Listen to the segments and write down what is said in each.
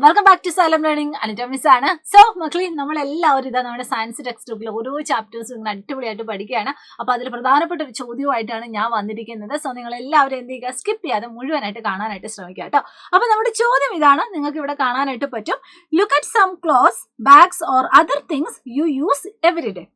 Welcome back to Xylem learning. Anita miss ആണ്. So മക്കളി, നമ്മളെല്ലാവരും ഇതാ നമ്മുടെ സയൻസ് ടെക്സ്റ്റ് ബുക്കിൽ ഓരോ ചാപ്റ്റേഴ്സും ഇങ്ങനെ അടിപൊളിയായിട്ട് പഠിക്കുകയാണ്. അപ്പോൾ അതിൽ പ്രധാനപ്പെട്ട ഒരു ചോദ്യമായിട്ടാണ് ഞാൻ വന്നിരിക്കുന്നത്. സോ നിങ്ങൾ എല്ലാവരും എന്ത് ചെയ്യുക, സ്കിപ്പ് ചെയ്യാതെ മുഴുവനായിട്ട് കാണാനായിട്ട് ശ്രമിക്കുക കേട്ടോ. അപ്പോൾ നമ്മുടെ ചോദ്യം ഇതാണ്, നിങ്ങൾക്ക് ഇവിടെ കാണാനായിട്ട് പറ്റും. Look at some clothes, bags or other things you use every day.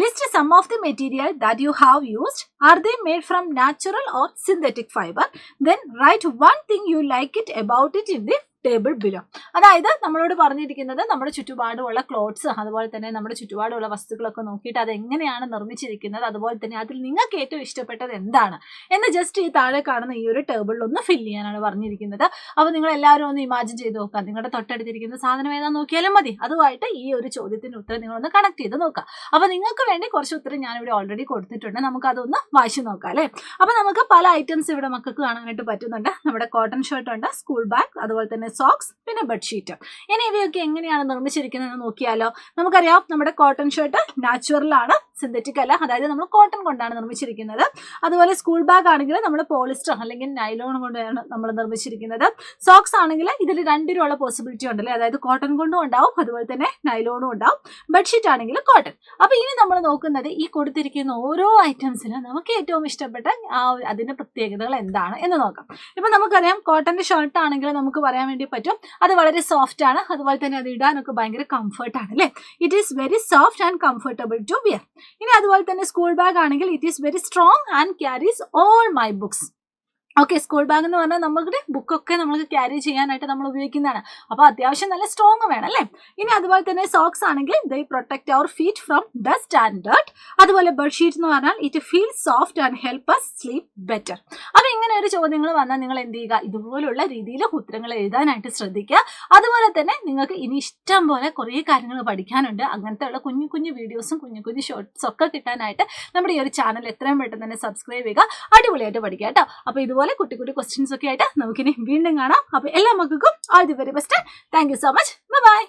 List some of the material that you have used. Are they made from natural or synthetic fibre? Then write one thing you like it about it in the table below. അതായത് നമ്മളോട് പറഞ്ഞിരിക്കുന്നത് നമ്മുടെ ചുറ്റുപാടുമുള്ള clothes, അതുപോലെ തന്നെ നമ്മുടെ ചുറ്റുപാടുമുള്ള വസ്തുക്കളൊക്കെ നോക്കിയിട്ട് അത് എങ്ങനെയാണ് നിർമ്മിച്ചിരിക്കുന്നത്, അതുപോലെ തന്നെ അതിൽ നിങ്ങൾക്ക് ഏറ്റവും ഇഷ്ടപ്പെട്ടത് എന്താണ് എന്ന് ജസ്റ്റ് ഈ താഴെ കാണുന്ന ഈ ഒരു ടേബിളിൽ ഒന്ന് ഫില്ല് ചെയ്യാനാണ് പറഞ്ഞിരിക്കുന്നത്. അപ്പോൾ നിങ്ങൾ എല്ലാവരും ഒന്ന് ഇമാജിൻ ചെയ്ത് നോക്കുക, നിങ്ങളുടെ തൊട്ടടുത്തിരിക്കുന്ന സാധനം ഏതാ നോക്കിയാലും മതി. അതുമായിട്ട് ഈ ഒരു ചോദ്യത്തിന് ഉത്തരം നിങ്ങളൊന്ന് കണക്ട് ചെയ്ത് നോക്കുക. അപ്പോൾ നിങ്ങൾക്ക് വേണ്ടി കുറച്ച് ഉത്തരം ഞാനിവിടെ ഓൾറെഡി കൊടുത്തിട്ടുണ്ട്, നമുക്കതൊന്ന് വായിച്ചു നോക്കാം അല്ലേ. അപ്പോൾ നമുക്ക് പല ഐറ്റംസ് ഇവിടെ മക്കൾക്ക് കാണാനായിട്ട് പറ്റുന്നുണ്ട്. നമ്മുടെ കോട്ടൺ ഷർട്ട് ഉണ്ട്, സ്കൂൾ ബാഗ്, അതുപോലെ തന്നെ സോക്സ്, പിന്നെ ബെഡ്ഷീറ്റ്. ഇനി ഇവയൊക്കെ എങ്ങനെയാണ് നിർമ്മിച്ചിരിക്കുന്നത് നോക്കിയാലോ. നമുക്കറിയാം നമ്മുടെ കോട്ടൺ ഷർട്ട് നാച്ചുറൽ ആണ്, സിന്തറ്റിക് അല്ല, അതായത് നമ്മൾ കോട്ടൺ കൊണ്ടാണ് നിർമ്മിച്ചിരിക്കുന്നത്. അതുപോലെ സ്കൂൾ ബാഗ് ആണെങ്കിൽ നമ്മൾ പോളിസ്റ്റർ അല്ലെങ്കിൽ നൈലോൺ കൊണ്ടാണ് നമ്മൾ നിർമ്മിച്ചിരിക്കുന്നത്. സോക്സ് ആണെങ്കിൽ ഇതിൽ രണ്ടിനുള്ള പോസിബിലിറ്റി ഉണ്ടല്ലേ, അതായത് കോട്ടൺ കൊണ്ടും ഉണ്ടാവും, അതുപോലെ തന്നെ നൈലോണും ഉണ്ടാവും. ബെഡ്ഷീറ്റ് ആണെങ്കിൽ കോട്ടൺ. അപ്പോൾ ഇനി നമ്മൾ നോക്കുന്നത് ഈ കൊടുത്തിരിക്കുന്ന ഓരോ ഐറ്റംസിലും നമുക്ക് ഏറ്റവും ഇഷ്ടപ്പെട്ട അതിന്റെ പ്രത്യേകതകൾ എന്താണ് എന്ന് നോക്കാം. ഇപ്പൊ നമുക്കറിയാം കോട്ടന്റെ ഷർട്ട് ആണെങ്കിൽ നമുക്ക് പറയാൻ വേണ്ടി പറ്റും അത് വളരെ സോഫ്റ്റ് ആണ്, അതുപോലെ തന്നെ അത് ഇടാനൊക്കെ ഭയങ്കര കംഫർട്ട് ആണ് അല്ലേ. It is very soft and comfortable to wear. ഇനി അതുപോലെ തന്നെ സ്കൂൾ ബാഗ് ആണെങ്കിൽ it is very strong and carries all my books. Okay, school bag എന്ന് പറഞ്ഞാൽ നമ്മുടെ ബുക്കൊക്കെ നമുക്ക് ക്യാരി ചെയ്യാനായിട്ട് നമ്മൾ ഉപയോഗിക്കുന്നതാണ്. അപ്പോൾ അത്യാവശ്യം നല്ല സ്ട്രോങ് വേണം അല്ലേ. ഇനി അതുപോലെ തന്നെ സോക്സ് ആണെങ്കിൽ they protect our feet from dust and dirt. അതുപോലെ ബെഡ്ഷീറ്റ് എന്ന് പറഞ്ഞാൽ it feel soft and help us sleep better. അപ്പോൾ ഇങ്ങനെ ഒരു ചോദ്യങ്ങൾ വന്നാൽ നിങ്ങൾ എന്ത് ചെയ്യുക, ഇതുപോലുള്ള രീതിയിൽ ഉത്തരങ്ങൾ എഴുതാനായിട്ട് ശ്രദ്ധിക്കുക. അതുപോലെ തന്നെ നിങ്ങൾക്ക് ഇനി ഇഷ്ടം പോലെ കുറേ കാര്യങ്ങൾ പഠിക്കാനുണ്ട്. അങ്ങനത്തെ ഉള്ള കുഞ്ഞു കുഞ്ഞു വീഡിയോസും കുഞ്ഞു കുഞ്ഞു ഷോർട്ട്സ് ഒക്കെ കിട്ടാനായിട്ട് നമ്മുടെ ഈ ഒരു ചാനൽ എത്രയും പെട്ടെന്ന് തന്നെ സബ്സ്ക്രൈബ് ചെയ്യുക. അടിപൊളിയായിട്ട് പഠിക്കുക കേട്ടോ. അപ്പോൾ ഇതുപോലെ കുട്ടി കുട്ടി ക്വസ്റ്റ്യൻസ് ഒക്കെ ആയിട്ട് നമുക്കിനി വീണ്ടും കാണാം. അപ്പോൾ എല്ലാ മക്കൾക്കും all the very best. Thank you so much. Bye bye.